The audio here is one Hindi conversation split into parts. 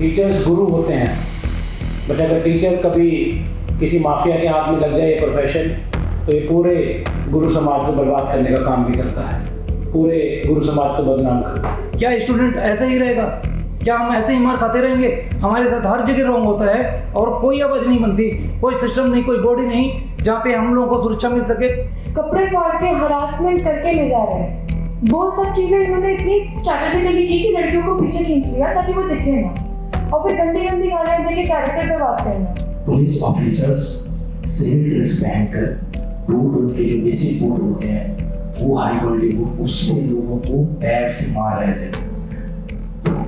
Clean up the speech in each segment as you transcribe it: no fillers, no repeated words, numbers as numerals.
टीचर्स गुरु होते हैं, बट अगर टीचर कभी किसी माफिया के हाथ में लग जाए ये प्रोफेशन, तो ये पूरे गुरु समाज को बर्बाद करने का काम भी करता है, पूरे गुरु समाज को बदनाम करता है। क्या स्टूडेंट ऐसे ही रहेगा? क्या हम ऐसे ही मार खाते रहेंगे? हमारे साथ हर जगह रॉन्ग होता है और कोई आवाज़ नहीं बनती, कोई सिस्टम नहीं, कोई बॉडी नहीं जहाँ पे हम लोगों को सुरक्षा मिल सके। कपड़े फाड़ के हरासमेंट करके ले जा रहे हैं, वो सब चीज़ें इन्होंने इतनी स्ट्रैटेजिकली की कि लड़कियों को पीछे खींच लिया ताकि वो दिखे ना, और फिर गंदी गंदी गालियाँ दे के कैरेक्टर पे बात करना। पुलिस ऑफिसर्स सिविल ड्रेस पहनकर बूट, उनके जो बेसिक बूट होते हैं वो हाई क्वालिटी बूट, उससे लोगों को पैर से मार रहे थे।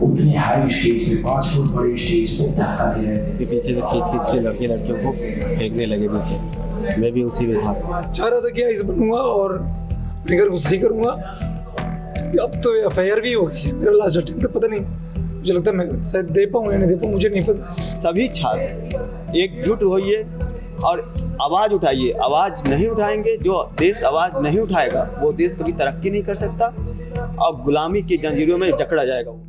उतने हाई स्टेज पे, 5 फुट बड़े स्टेज पे धक्का दे रहे थे। पीछे से खींच के लड़कियों को फेंकने लगे पीछे। मैं भी उसी में था। चाह रहा था कि इस बनूंगा और अपने घर को सही करूंगा। अब तो एफआईआर भी हो गई, मेरा लास्ट अटेम्प्ट पता नहीं, मुझे लगता है मैं शायद दे पाऊँ या नहीं दे पाऊँ, मुझे नहीं पता। सभी छात्र एकजुट होइए और आवाज़ उठाइए। आवाज़ नहीं उठाएंगे, जो देश आवाज़ नहीं उठाएगा वो देश कभी तरक्की नहीं कर सकता और गुलामी की जंजीरों में जकड़ा जाएगा वो।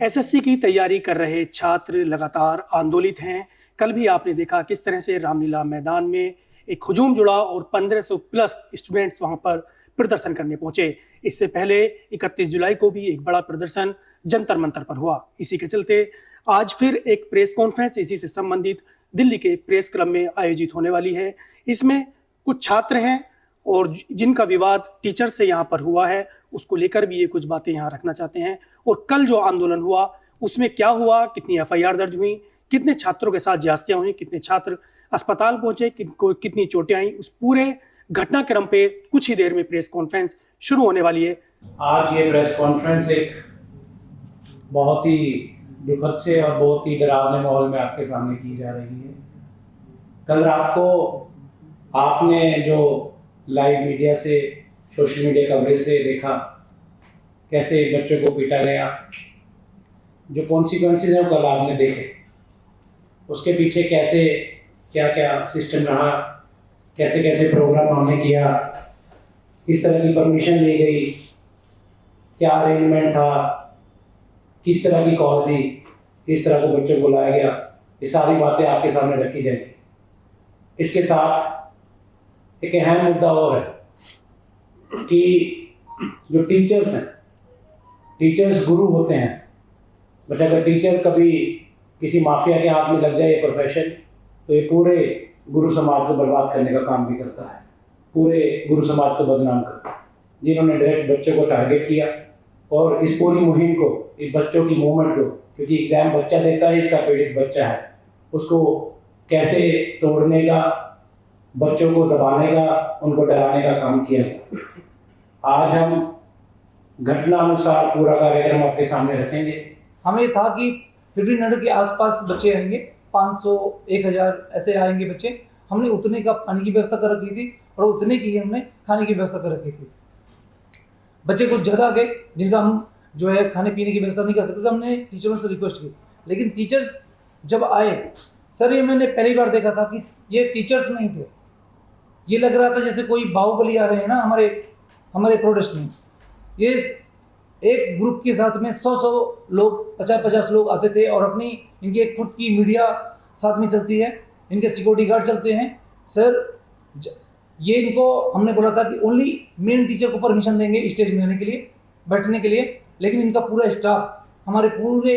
एसएससी की तैयारी कर रहे छात्र लगातार आंदोलित हैं। कल भी आपने देखा किस तरह से रामलीला मैदान में एक हुजूम जुड़ा और 1500 प्लस स्टूडेंट्स वहां पर प्रदर्शन करने पहुंचे। इससे पहले 31 जुलाई को भी एक बड़ा प्रदर्शन जंतर मंतर पर हुआ। इसी के चलते आज फिर एक प्रेस कॉन्फ्रेंस इसी से संबंधित दिल्ली के प्रेस क्लब में आयोजित होने वाली है। इसमें कुछ छात्र हैं और जिनका विवाद टीचर से यहाँ पर हुआ है, उसको लेकर भी ये कुछ बातें यहाँ रखना चाहते हैं। और कल जो आंदोलन हुआ उसमें क्या हुआ, कितनी एफआईआर दर्ज हुई, कितने छात्रों के साथ ज्यादतियाँ हुई, कितने छात्र अस्पताल पहुंचे, कितनी चोटें आई, उस पूरे घटनाक्रम पे कुछ ही देर में प्रेस कॉन्फ्रेंस शुरू होने वाली है। आज ये प्रेस कॉन्फ्रेंस एक बहुत ही दुखद से और बहुत ही डरावने माहौल में आपके सामने की जा रही है। कल रात को आपने जो लाइव मीडिया से, सोशल मीडिया कवरेज से देखा कैसे बच्चों को पीटा गया, जो कॉन्सिक्वेंसेज हैं कल आपने देखे, उसके पीछे कैसे क्या क्या सिस्टम रहा, कैसे कैसे प्रोग्राम हमने किया, किस तरह की परमिशन ली गई, क्या अरेंजमेंट था, किस तरह की कॉल थी, किस तरह को बच्चों को लाया गया, ये सारी बातें आपके सामने रखी जाएंगी। इसके साथ एक अहम मुद्दा और है कि जो टीचर्स हैं, टीचर्स गुरु होते हैं, बट अगर टीचर कभी किसी माफिया के हाथ में लग जाए ये प्रोफेशन, तो ये पूरे गुरु समाज को बर्बाद करने का काम भी करता है, पूरे गुरु समाज को बदनाम करता है। जिन्होंने डायरेक्ट बच्चों को टारगेट किया और इस पूरी मुहिम को, इस बच्चों की मूवमेंट को, क्योंकि एग्जाम बच्चा देता है, इसका पीड़ित बच्चा है, उसको कैसे तोड़ने का, बच्चों को दबाने का, उनको डराने का काम किया गया। आज हम घटना अनुसार पूरा कार्यक्रम आपके सामने रखेंगे। हमें था कि 1500 के आसपास बच्चे आएंगे, 500 1000 ऐसे आएंगे बच्चे। हमने उतने का पानी की व्यवस्था कर रखी थी और उतने की हमने खाने की व्यवस्था कर रखी थी। बच्चे कुछ ज़्यादा आ गए जिनका हम जो है खाने पीने की व्यवस्था नहीं कर सकते, तो हमने टीचरों से रिक्वेस्ट की। लेकिन टीचर्स जब आए, सर ये मैंने पहली बार देखा था कि ये टीचर्स नहीं थे। ये लग रहा था जैसे कोई बाहुबली आ रहे हैं ना हमारे प्रोटेस्ट में। ये एक ग्रुप के साथ में 100 लोग, 50 लोग आते थे और अपनी इनकी एक खुद की मीडिया साथ में चलती है, इनके सिक्योरिटी गार्ड चलते हैं। सर ये इनको हमने बोला था कि ओनली मेन टीचर को परमिशन देंगे स्टेज में आने के लिए, बैठने के लिए, लेकिन इनका पूरा स्टाफ हमारे पूरे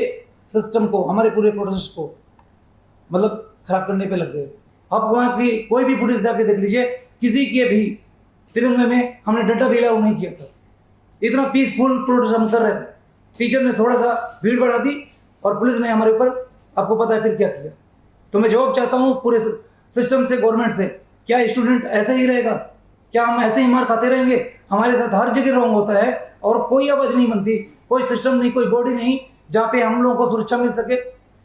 सिस्टम को, हमारे पूरे प्रोसेस को मतलब खराब करने पे लग गए। अब वहाँ की कोई भी पुलिस जाके देख लीजिए, किसी के भी तिरंगे में हमने डंडा भी अलाउ नहीं किया था। इतना पीसफुल प्रोटेस्ट हम कर रहे थे, टीचर ने थोड़ा सा भीड़ बढ़ा दी और पुलिस ने हमारे ऊपर, आपको पता है फिर क्या किया। तो मैं जवाब चाहता हूँ पूरे सिस्टम से, गवर्नमेंट से, क्या स्टूडेंट ऐसे ही रहेगा? क्या हम ऐसे ही मार खाते रहेंगे? हमारे साथ हर जगह रॉन्ग होता है और कोई आवाज़ नहीं बनती, कोई सिस्टम नहीं, कोई बॉडी नहीं जहाँ पे हम लोगों को सुरक्षा मिल सके।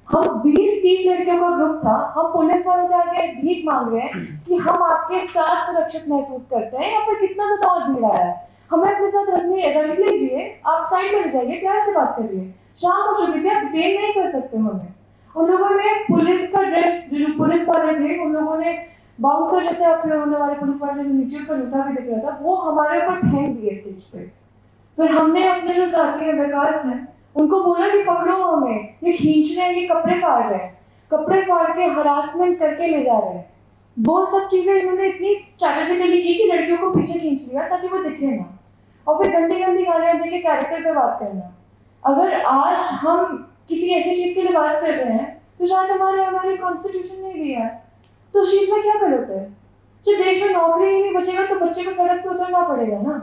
हम 20-30 लड़कियों का ग्रुप था, हम पुलिस वालों के आगे भीख मांग रहे हैं कि हम आपके साथ सुरक्षित महसूस करते हैं, यहाँ पर कितना ज्यादा और भीड़ आया है, हमें अपने साथ रख लीजिए, आप साइड में जाइए, प्यार से बात करिए। शाम हो चुकी थी, आप डिटेन नहीं कर सकते हमें। उन लोगों ने पुलिस का ड्रेस, जो पुलिस वाले थे, उन लोगों ने बाउंसर जैसे आपके होने वाले पुलिस वाले, जो नीचे का जूता भी दिख रहा था, वो हमारे ऊपर फेंक दिए स्टेज पे। फिर हमने अपने जो साथी हैं, विकास हैं, उनको बोला कि पकड़ो हमें, ये खींच रहे हैं, ये कपड़े फाड़ रहे हैं, कपड़े फाड़ के हरासमेंट करके ले जा रहे हैं। वो सब चीजें इन्होंने इतनी स्ट्रैटेजिकली की कि लड़कियों को पीछे खींच लिया ताकि वो दिखे ना, और फिर गंदी गंदी गालियां देके कैरेक्टर पे बात करना। अगर आज हम किसी ऐसी चीज के लिए बात कर रहे हैं तो शायद हमारे कॉन्स्टिट्यूशन ने दिया है, तो उस चीज में क्या गलत है? जब देश में नौकरी ही नहीं बचेगा तो बच्चे को सड़क पे उतरना पड़ेगा ना।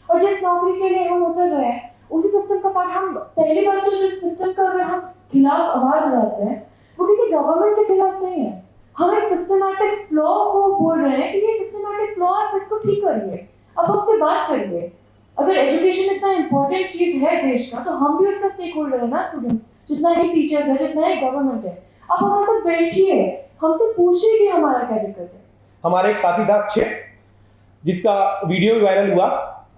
और जिस नौकरी के लिए हम उतर रहे हैं उसी सिस्टम का पार्ट हम, पहली बात तो जिस सिस्टम का अगर हम खिलाफ आवाज उठाते हैं वो किसी गवर्नमेंट के खिलाफ नहीं है, हम एक सिस्टमैटिक फ्लॉ को बोल रहे हैं कि ये सिस्टमैटिक फ्लॉ है, इसको ठीक करिए, अब हमसे बात करिए। अगर एजुकेशन इतना इंपॉर्टेंट चीज है देश का, तो हम भी उसका स्टेक होल्डर है ना स्टूडेंट्स, जितना ही टीचर्स है, जितना ही गवर्नमेंट है। अब हमारे साथ बैठिए, हमसे पूछिए कि हमारा क्या दिक्कत है। हमारा एक साथी था अक्षय, जिसका वीडियो भी वायरल हुआ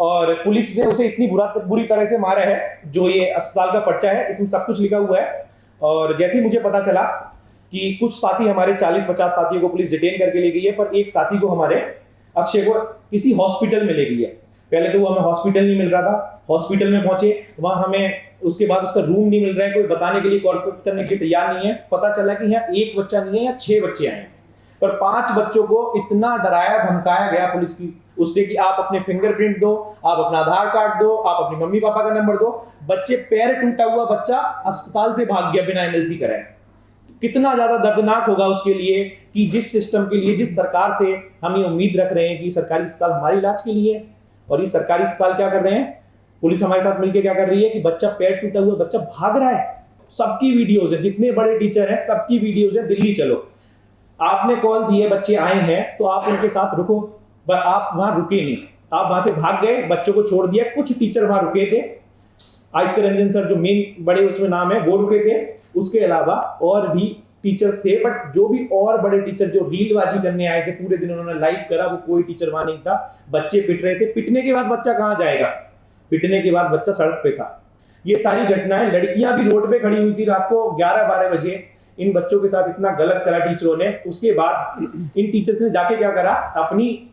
और पुलिस ने उसे इतनी बुरी तरह से मारा है, जो ये अस्पताल का पर्चा है इसमें सब कुछ लिखा हुआ है। और जैसे ही मुझे पता चला कि कुछ साथी हमारे 40-50 साथियों को पुलिस डिटेन करके ले गई है, पर एक साथी को हमारे अक्षय को किसी हॉस्पिटल में ले गई है। पहले तो वो हमें हॉस्पिटल नहीं मिल रहा था, हॉस्पिटल में पहुंचे, वहां हमें उसके बाद उसका रूम नहीं मिल रहा है, कोई बताने के लिए कॉर्पोरेट करने के लिए तैयार नहीं है। पता चला कि यहाँ एक बच्चा नहीं है, यहाँ 6 बच्चे आए हैं, पर 5 बच्चों को इतना डराया धमकाया गया पुलिस की उससे कि आप अपने फिंगरप्रिंट दो, आप अपना आधार कार्ड दो, आप अपने मम्मी पापा का नंबर दो। बच्चे, पैर टूटा हुआ बच्चा अस्पताल से भाग गया बिना एमएलसी कराए। कितना ज्यादा दर्दनाक होगा उसके लिए कि जिस सिस्टम के लिए, जिस सरकार से हम ये उम्मीद रख रहे हैं कि सरकारी अस्पताल हमारे इलाज के लिए है, और ये सरकारी अस्पताल क्या कर रहे हैं, पुलिस हमारे साथ मिलकर क्या कर रही है कि बच्चा, पैर टूटा हुआ बच्चा भाग रहा है। सबकी वीडियोज है, जितने बड़े टीचर हैं सबकी वीडियोज है। दिल्ली चलो, आपने कॉल दी है, बच्चे आए हैं तो आप उनके साथ रुको, पर आप वहां रुके नहीं, आप वहां से भाग गए, बच्चों को छोड़ दिया। कुछ टीचर वहां रुके थे, आदित्य रंजन सर जो मेन बड़े उसमें नाम है वो रुके थे, उसके अलावा और भी टीचर्स थे। बट जो भी और बड़े टीचर जो रीलबाजी करने आए थे, पूरे दिन उन्होंने लाइव करा, वो कोई टीचर वहां नहीं था। बच्चे पिट रहे थे, पिटने के बाद बच्चा कहां जाएगा, पिटने के बाद बच्चा सड़क पे था। ये सारी घटनाएं, लड़कियां भी रोड पे खड़ी हुई थी रात को 11-12 बजे, इन बच्चों के साथ इतना गलत करा टीचरों ने। उसके बाद इन टीचर्स ने जाके क्या करा, अपनी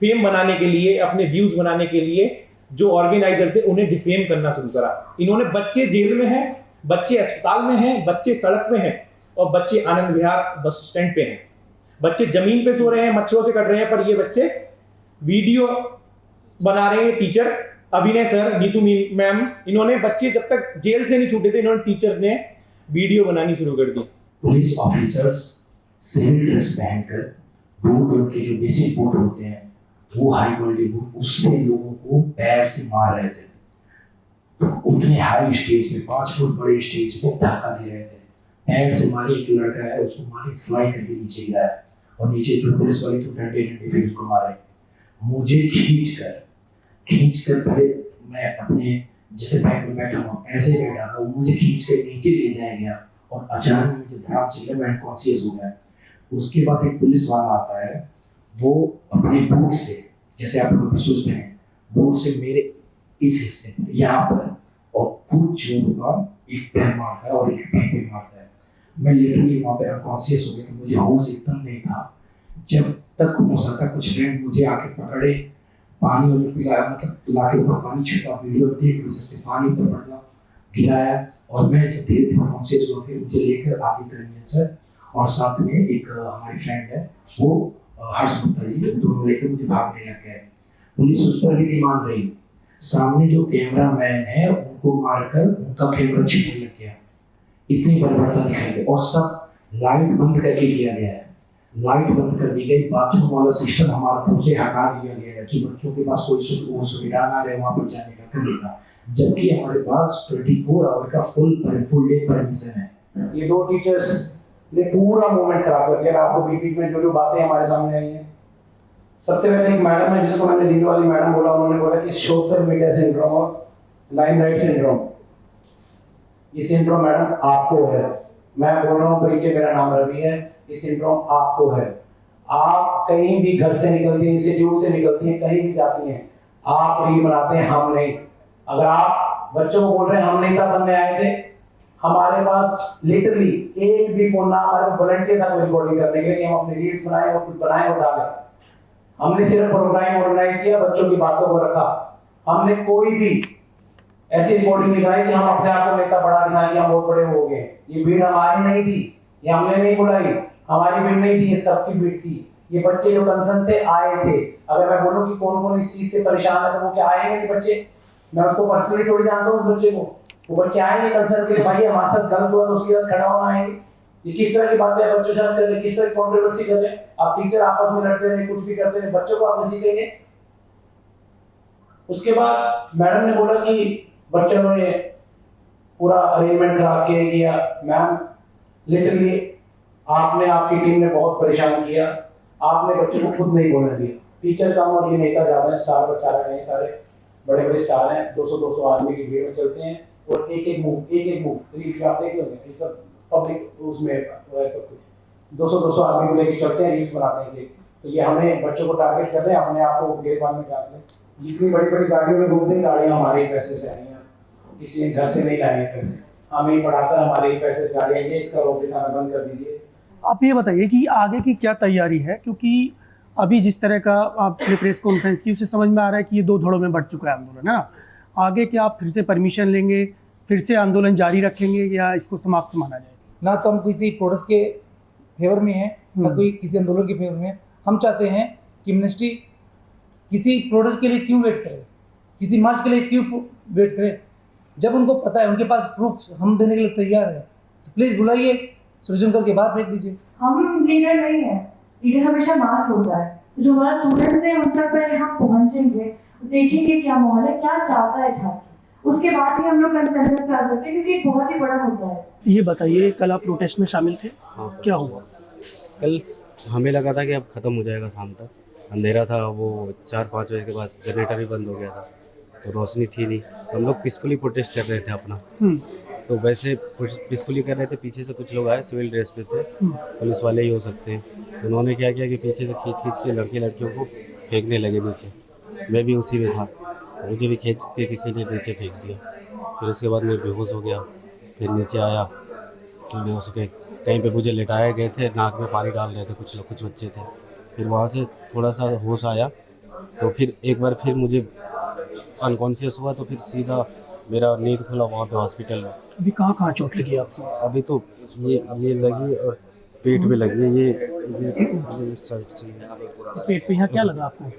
फेम बनाने के लिए, अपने व्यूज बनाने के लिए जो ऑर्गेनाइजर थे उन्हें डिफेम करना शुरू करा। इन्होंने, बच्चे जेल में हैं, बच्चे अस्पताल में हैं, बच्चे सड़क पे हैं, और बच्चे आनंद विहार बस स्टैंड पे हैं, बच्चे जमीन पे सो रहे हैं, मच्छरों से कट रहे हैं, पर ये बच्चे वीडियो बना रहे हैं। टीचर अभिनय सर, नीतू मैम, इन्होंने, बच्चे जब तक जेल से नहीं छूटे थे, इन्होंने, टीचर ने वीडियो बनानी शुरू कर दी। पुलिस ऑफिसर्स सिविल ड्रेस पहनकर बूट के जो बेसिक बूट होते हैं, वो हाई क्वालिटी बूट, उससे लोगों को पैर से मार रहे थे। तो उतने हाई स्टेज पे, 5 फुट बड़े स्टेज पे धक्का दे रहे थे, पैर से मारे। एक लड़का है, उसको मारे, फ्लाई करके नीचे गिराया, और नीचे जो पुलिस वाले तो डंडे फिर उसको मारे। मुझे खींच कर पहले मैं अपने जैसे बैग में बैठा हुआ ऐसे बैठा था, वो मुझे खींच कर नीचे ले जाया गया, और अचानक मुझे धड़ाम से लगा, मैं अनकॉन्शियस हो गया। उसके बाद एक पुलिस वाला आता है, वो अपने बूट से, जैसे आप लोग शूज पहने, बूट से मेरे इस हिस्से पर, यहाँ पर, और खूब जोर का एक पैर मारता है और एक पैर पे मारता है। मैं लिटरली वहाँ पे अनकॉन्शियस हो गया, तो मुझे होश एकदम नहीं था। जब तक हो सका कुछ फ्रेंड मुझे आके पकड़े, पानी उन्हें पिलाया, मतलब लाके ऊपर पानी छिड़का, वीडियो देख नहीं सकते, पानी ऊपर पड़ गया, गिराया, और मैं जब धीरे धीरे कॉन्शियस हुआ, फिर मुझे लेकर आदित्य रंजन सर और साथ में एक हमारी फ्रेंड है, वो हर्ष गुप्ता जी, दोनों लेकर मुझे भागने लग गए। पुलिस उस पर भी नहीं मान रही, सामने जो कैमरा मैन है उनको मारकर उनका कैमरा छीनने लग गया। इतनी बर्बरता दिखाई दी, और सब लाइट बंद करके किया गया है, लाइट बंद कर दी गई। बाथरूम वाला सिस्टम हमारा था, उसे हटा दिया गया है कि बच्चों के पास कोई सुविधा ना रहे वहाँ पर जाने का, करने का, जबकि हमारे पास 24 आवर का फुल डे परमिशन है। ये 2 टीचर्स ने पूरा मोमेंट खराब कर दिया। आपको बीच में जो बातें हमारे सामने आई हैं, सबसे पहले एक मैडम है जिसको मैंने दिल्ली वाली मैडम बोला, उन्होंने बोला कि सोशल मीडिया सिंड्रोम और लाइमलाइट सिंड्रोम, ये सिंड्रोम मैडम आपको है। मैं बोल रहा हूँ परिचय, मेरा नाम रवि है, ये सिंड्रोम आपको है। आप कहीं भी घर से निकलती हैं, इंस्टीट्यूट से निकलती हैं, कहीं भी जाती हैं, आप रील बनाते हैं, हम नहीं। अगर आप बच्चों को बोल रहे हैं हम नहीं था बनने आए थे, हमारे पास लिटरली एक भी फोन ना हमारे पास वॉलंटियर था कोई रिकॉर्डिंग करने के लिए कि हम अपनी रील्स बनाएं और कुछ बनाएं और डालें। हमने सिर्फ प्रोग्राम ऑर्गेनाइज किया, बच्चों की बातों को रखा, हमने कोई भी ऐसी रिपोर्टिंग निकाली कि हम अपने आप को नेता बड़ा दिखाएं कि हम बहुत बड़े हो गए। ये भीड़ हमारी नहीं थी, ये हमने नहीं बुलाई, हमारी भीड़ नहीं थी, ये सबकी भीड़ थी। ये बच्चे जो कंसर्न थे आए थे। अगर मैं बोलूं कि कौन कौन इस चीज से परेशान है तो वो क्या आएंगे नहीं बच्चे, मैं उसको पर्सनली थोड़ी जानता हूँ उस बच्चे को, वो बच्चे आएंगे कंसर्न के लिए, भाई हमारे साथ गलत हुआ तो उसके साथ खड़ा होना आएंगे। ये किस तरह की बातें हैं बच्चों साथ कर रहे हैं, किस तरह की कंट्रोवर्सी कर रहे हैं, आप टीचर आपस में लड़ते रहे, कुछ भी करते रहे, बच्चों को आपने सीखेंगे। उसके बाद मैडम ने बोला कि बच्चों ने पूरा अरेंजमेंट खराब किया। मैम लिटरली आपने, आपकी टीम ने बहुत परेशान किया, आपने बच्चों को खुद नहीं बोलने दिया। टीचर कम और ये नेता ज्यादा है, स्टार बच्चा रहे हैं, सारे बड़े बड़े स्टार हैं, 200-200 आदमी की भीड़ में चलते हैं और एक एक मूव रील्स आप देख लोगे, ये सब पब्लिक उसमें सब कुछ 200-200 आदमी को लेकर चलते हैं, रील्स बनाते हैं। तो ये हमें बच्चों को टारगेट कर रहे हैं, अपने आप को गिरबान में डाल रहे। जितनी बड़ी बड़ी गाड़ियों में घूमते हैं, गाड़ियाँ हमारे ही पैसे से आई हैं, किसी ने घर से नहीं लाए हैं पैसे, हमें ही पढ़ाकर हमारे ही पैसे गाड़ियाँ, ये इसका रोक दिखाना बंद कर दीजिए। आप ये बताइए कि आगे की क्या तैयारी है, क्योंकि अभी जिस तरह का आपने प्रेस कॉन्फ्रेंस की उससे समझ में आ रहा है कि ये 2 धड़ों में बढ़ चुका है आंदोलन, है ना। आगे क्या आप फिर से परमिशन लेंगे, फिर से आंदोलन जारी रखेंगे या इसको समाप्त माना जाए? ना तो हम किसी प्रोटेस्ट के फेवर में हैं, ना कोई किसी आंदोलन के फेवर में है। हम चाहते हैं कि मिनिस्ट्री किसी प्रोटेस्ट के लिए क्यों वेट करे, किसी मार्च के लिए क्यों वेट करे, जब उनको पता है, उनके पास प्रूफ हम देने के लिए तैयार है, तो प्लीज़ बुलाइए, सॉल्यूशन करके बाहर फेंक दीजिए। हम लीडर नहीं है, लीडर हमेशा मास होता है। तो जो हमारा स्टूडेंट्स है उन तक पहले हम पहुंचेंगे, देखेंगे क्या माहौल है, क्या चाहता है छात्र, उसके बाद ही हम लोग कंसेंसस पे आ सकते हैं, क्योंकि बहुत ही बड़ा मुद्दा है। ये बताइए, कल आप प्रोटेस्ट में शामिल थे, क्या हुआ? कल हमें लगा था कि अब ख़त्म हो जाएगा, शाम तक अंधेरा था, वो 4-5 बजे के बाद जनरेटर भी बंद हो गया था, तो रोशनी थी नहीं, तो हम लोग पीसफुली प्रोटेस्ट कर रहे थे अपना। तो वैसे पीसफुली कर रहे थे, पीछे से कुछ लोग आए, सिविल ड्रेस पे थे, पुलिस वाले ही हो सकते हैं, तो उन्होंने क्या किया कि पीछे से खींच के लड़कियों को फेंकने लगे नीचे। मैं भी उसी में था, मुझे भी खींच के किसी ने नीचे फेंक दिया। फिर उसके बाद मैं बेहोश हो गया, फिर नीचे आया, फिर बेहोश के कहीं पे मुझे लेटाए गए थे, नाक में पानी डाल रहे थे कुछ लोग, कुछ बच्चे थे। फिर वहाँ से थोड़ा सा होश आया, तो फिर एक बार फिर मुझे अनकॉन्शियस हुआ, तो फिर सीधा मेरा नींद खुला वहाँ पे हॉस्पिटल में। अभी कहाँ चोट लगी आपको? अभी तो ये लगी और पेट में लगी है, ये साइड से पेट पे यहाँ क्या लगा आपको?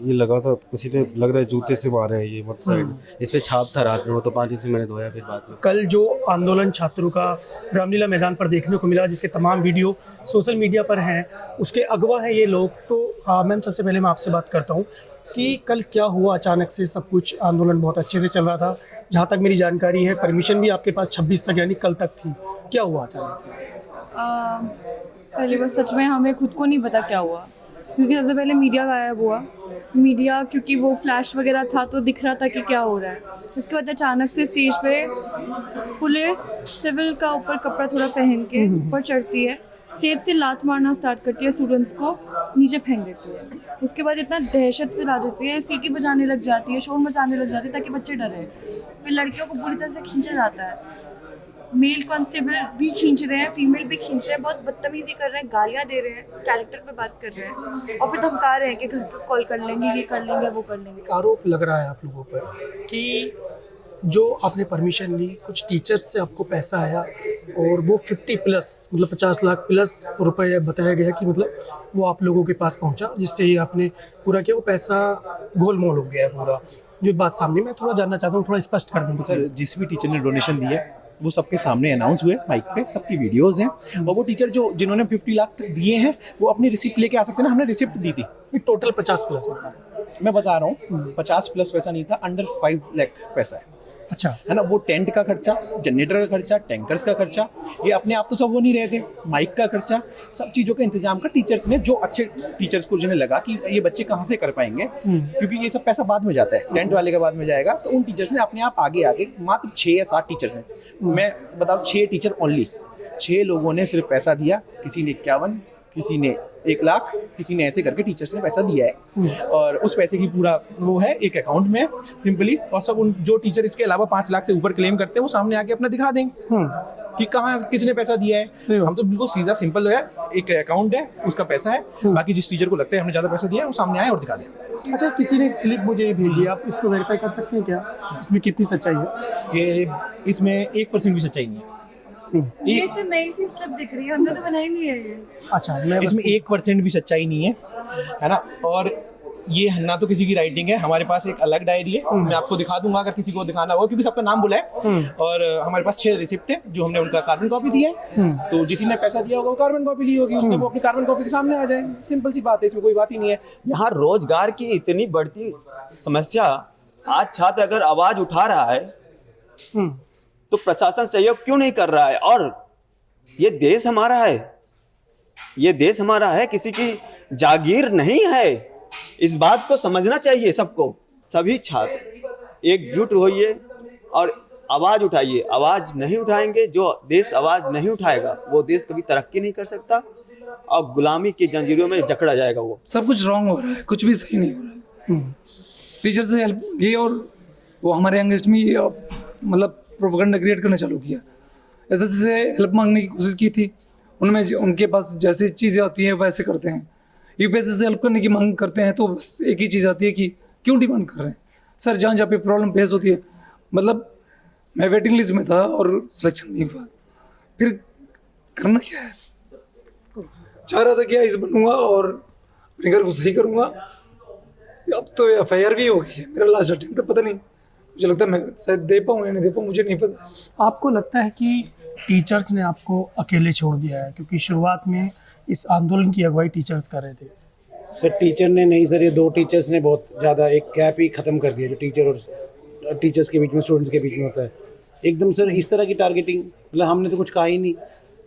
ये लगा था, किसी ने लग रहा है जूते से मारे हैं, ये मत साइड इस पे छाप था रात में, वो तो पानी से मैंने धोया फिर बाद में। कल जो आंदोलन छात्रों का रामलीला मैदान पर देखने को मिला, जिसके तमाम वीडियो सोशल मीडिया पर हैं, उसके अगवा हैं ये लोग। तो मैम, सबसे पहले मैं आपसे बात करता हूँ कि कल क्या हुआ अचानक से? सब कुछ आंदोलन बहुत अच्छे से चल रहा था, जहाँ तक मेरी जानकारी है परमिशन भी आपके पास 26 तक यानी कल तक थी, क्या हुआ अचानक से? पहले बस सच में हमें खुद को नहीं पता क्या हुआ, क्योंकि सबसे पहले मीडिया गायब हुआ। मीडिया क्योंकि वो फ्लैश वगैरह था तो दिख रहा था कि क्या हो रहा है। इसके बाद अचानक से स्टेज पे पुलिस सिविल का ऊपर कपड़ा थोड़ा पहन के ऊपर चढ़ती है, स्टेज से लात मारना स्टार्ट करती है, स्टूडेंट्स को नीचे फेंक देती है। उसके बाद इतना दहशत फैला जाती है, सीटी बजाने लग जाती है, शोर मचाने लग जाती है ताकि बच्चे डरे। फिर लड़कियों को पूरी तरह से खींचा जाता है, मेल कांस्टेबल भी खींच रहे हैं, फीमेल भी खींच रहे हैं, बहुत बदतमीजी कर रहे हैं, गालियाँ दे रहे हैं, कैरेक्टर पे बात कर रहे हैं और फिर धमका रहे हैं कि घर पे कॉल कर लेंगे, ये कर लेंगे, वो कर लेंगे। आरोप लग रहा है आप लोगों पर कि जो आपने परमिशन ली, कुछ टीचर्स से आपको पैसा आया और वो 50+ मतलब 50 लाख प्लस रुपए बताया गया कि मतलब वो आप लोगों के पास पहुंचा, जिससे ये आपने पूरा किया, वो पैसा गोलमोल हो गया पूरा। जो बात सामने मैं थोड़ा जानना चाहता हूँ, थोड़ा स्पष्ट कर देंगे सर। जिस भी टीचर ने डोनेशन दिया वो सबके सामने अनाउंस हुए माइक पे, सबकी वीडियोस हैं, और वो टीचर जिन्होंने 50 लाख तक दिए हैं वो अपनी रिसिप्ट लेके आ सकते हैं ना। हमने रिसिप्ट दी थी, टोटल 50+ बता। मैं बता रहा हूँ 50+ पैसा नहीं था, अंडर 5 लाख पैसा है। अच्छा, है ना। वो टेंट का खर्चा, जनरेटर का खर्चा, टैंकर्स का खर्चा, ये अपने आप तो सब वो नहीं रहे थे, माइक का खर्चा, सब चीज़ों का इंतजाम का टीचर्स ने, जो अच्छे टीचर्स को जिन्हें लगा कि ये बच्चे कहाँ से कर पाएंगे, क्योंकि ये सब पैसा बाद में जाता है, टेंट वाले के बाद में जाएगा, तो उन टीचर्स ने अपने आप आगे मात्र 6 या 7 टीचर्स हैं, मैं बताऊँ 6 टीचर ओनली, 6 लोगों ने सिर्फ पैसा दिया। किसी ने 51, किसी ने 1 लाख, किसी ने ऐसे करके टीचर्स ने पैसा दिया है, और उस पैसे की पूरा वो है एक अकाउंट में सिंपली, और सब उन जो टीचर इसके अलावा 5 लाख से ऊपर क्लेम करते हैं वो सामने आके अपना दिखा देंगे। कि कहाँ किसने पैसा दिया है। हम तो बिल्कुल सीधा सिंपल है, एक अकाउंट है, उसका पैसा है, बाकी जिस टीचर को लगता है हमने ज़्यादा पैसा दिया है वो सामने आए और दिखा दें। अच्छा, किसी ने एक स्लिप मुझे भेजी, आप इसको वेरीफाई कर सकते हैं क्या, इसमें कितनी सच्चाई है? ये इसमें 1% भी सच्चाई नहीं है। ये तो नई सी स्लिप दिख रही है, हमने तो बनाई नहीं है ये। अच्छा, मैं इसमें 1% भी सच्चाई नहीं है ना। और ये ना तो किसी की राइटिंग है, हमारे पास एक अलग डायरी है, मैं आपको दिखा दूंगा अगर किसी को दिखाना हो, क्योंकि सबका नाम बोला है। और हमारे पास 6 रिसिप्ट है जो हमने उनका कार्बन कॉपी दिया है। तो जिसी ने पैसा दिया होगा वो कार्बन कॉपी ली होगी, उसने वो अपनी कार्बन कॉपी के सामने आ जाए। सिंपल सी बात है, इसमें कोई बात ही नहीं है। यहाँ रोजगार की इतनी बढ़ती समस्या, आज छात्र अगर आवाज उठा रहा है तो प्रशासन सहयोग क्यों नहीं कर रहा है? और ये देश हमारा है, ये देश हमारा है, किसी की जागीर नहीं है। इस बात को समझना चाहिए सबको। सभी छात्र एकजुट होइए और आवाज उठाइए। आवाज नहीं उठाएंगे, जो देश आवाज नहीं उठाएगा वो देश कभी तरक्की नहीं कर सकता और गुलामी की जंजीरों में जकड़ा जाएगा। वो सब कुछ रॉन्ग हो रहा है, कुछ भी सही नहीं हो रहा है। टीचर से हेल्प की और वो हमारे अगेंस्ट में मतलब प्रोपेगेंडा क्रिएट करना चालू किया। एसएससी से हेल्प मांगने की कोशिश की थी, उनमें उनके पास जैसी चीज़ें होती हैं वैसे करते हैं। यूपीएससी से हेल्प करने की मांग करते हैं तो बस एक ही चीज़ आती है कि क्यों डिमांड कर रहे हैं सर। जहाँ जहाँ पे प्रॉब्लम फेस होती है, मतलब मैं वेटिंग लिस्ट में था और सिलेक्शन नहीं हुआ, फिर करना क्या है? चाह रहा था कि इस बनूंगा और अपने घर को सही करूँगा। अब तो FIR भी हो गई है, मेरा लास्ट अटेम्प्ट, पता नहीं, मुझे लगता है मैं शायद दे पाऊँ या नहीं दे पाऊँ, मुझे नहीं पता। आपको लगता है कि टीचर्स ने आपको अकेले छोड़ दिया है? क्योंकि शुरुआत में इस आंदोलन की अगुवाई टीचर्स कर रहे थे। सर टीचर ने नहीं सर, ये 2 टीचर्स ने बहुत ज़्यादा एक गैप ही ख़त्म कर दिया जो टीचर और टीचर्स के बीच में, स्टूडेंट्स के बीच में होता है। एकदम सर इस तरह की टारगेटिंग, मतलब हमने तो कुछ कहा ही नहीं।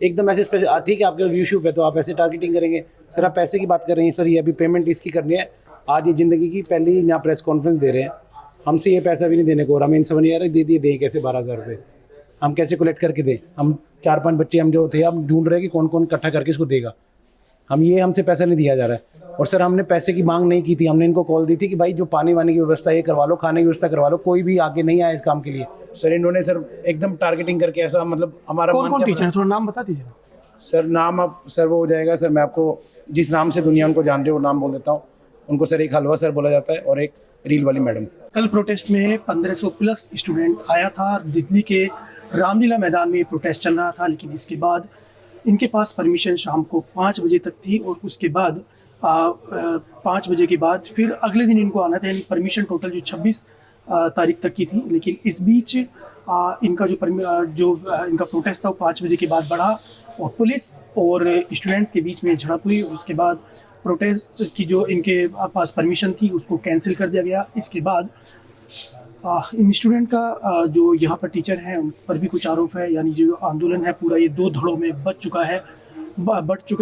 एकदम ऐसे ठीक है आपके व्यूशूप है तो आप ऐसे टारगेटिंग करेंगे। सर आप पैसे की बात कर रहे हैं सर, ये अभी पेमेंट इसकी करनी है। आज ये ज़िंदगी की पहली यहाँ प्रेस कॉन्फ्रेंस दे रहे हैं, हमसे ये पैसा भी नहीं देने को, और हमें इनसे बनी यार दे दिए, दें कैसे 12,000 रुपये हम कैसे कलेक्ट करके दें? हम 4-5 बच्चे हम जो थे, हम ढूंढ रहे हैं कि कौन कौन इकट्ठा करके इसको देगा। हमसे पैसा नहीं दिया जा रहा है। और सर हमने पैसे की मांग नहीं की थी, हमने इनको कॉल दी थी कि भाई जो पानी वानी की व्यवस्था ये करवा लो, खाने की व्यवस्था करवा लो। कोई भी आगे नहीं आया इस काम के लिए। सर इन्होंने सर एकदम टारगेटिंग करके ऐसा, मतलब हमारा कौन टीचर है, थोड़ा नाम बता दीजिए। सर नाम अब सर वो हो जाएगा सर, मैं आपको जिस नाम से दुनिया उनको जान रही है वो नाम बोल देता हूँ उनको। सर एक हलवा सर बोला जाता है और एक रील वाली मैडम। कल प्रोटेस्ट में 1500 प्लस स्टूडेंट आया था। दिल्ली के रामलीला मैदान में प्रोटेस्ट चल रहा था, लेकिन इसके बाद इनके पास परमिशन शाम को 5 बजे तक थी और उसके बाद 5 बजे के बाद फिर अगले दिन इनको आना था। यानी परमिशन टोटल जो 26 तारीख तक की थी, लेकिन इस बीच इनका इनका प्रोटेस्ट था वो 5 बजे के बाद बढ़ा और पुलिस और स्टूडेंट्स के बीच में झड़प हुई। और उसके बाद प्रोटेस्ट की जो इनके पास परमिशन थी उसको कैंसिल कर दिया गया। इसके बाद इन स्टूडेंट का जो यहाँ पर टीचर हैं उन पर भी कुछ आरोप है। यानी जो आंदोलन है पूरा ये 2 धड़ों में बढ़ चुका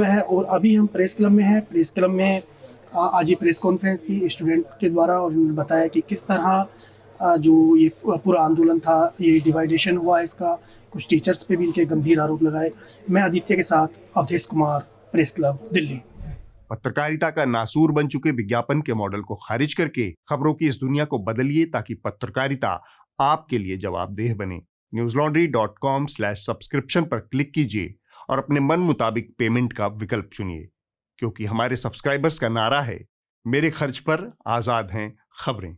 है। और अभी हम प्रेस क्लब में हैं। प्रेस क्लब में आज ये प्रेस कॉन्फ्रेंस थी स्टूडेंट के द्वारा और उन्होंने बताया कि किस तरह जो ये पूरा आंदोलन था ये डिवाइडेशन हुआ इसका। कुछ टीचर्स पे भी इनके गंभीर आरोप लगाए। मैं आदित्य के साथ अवधेश कुमार, प्रेस क्लब, दिल्ली। पत्रकारिता का नासूर बन चुके विज्ञापन के मॉडल को खारिज करके खबरों की इस दुनिया को बदलिए ताकि पत्रकारिता आपके लिए जवाबदेह बने। newslaundry.com/subscription पर क्लिक कीजिए और अपने मन मुताबिक पेमेंट का विकल्प चुनिए, क्योंकि हमारे सब्सक्राइबर्स का नारा है, मेरे खर्च पर आजाद हैं खबरें।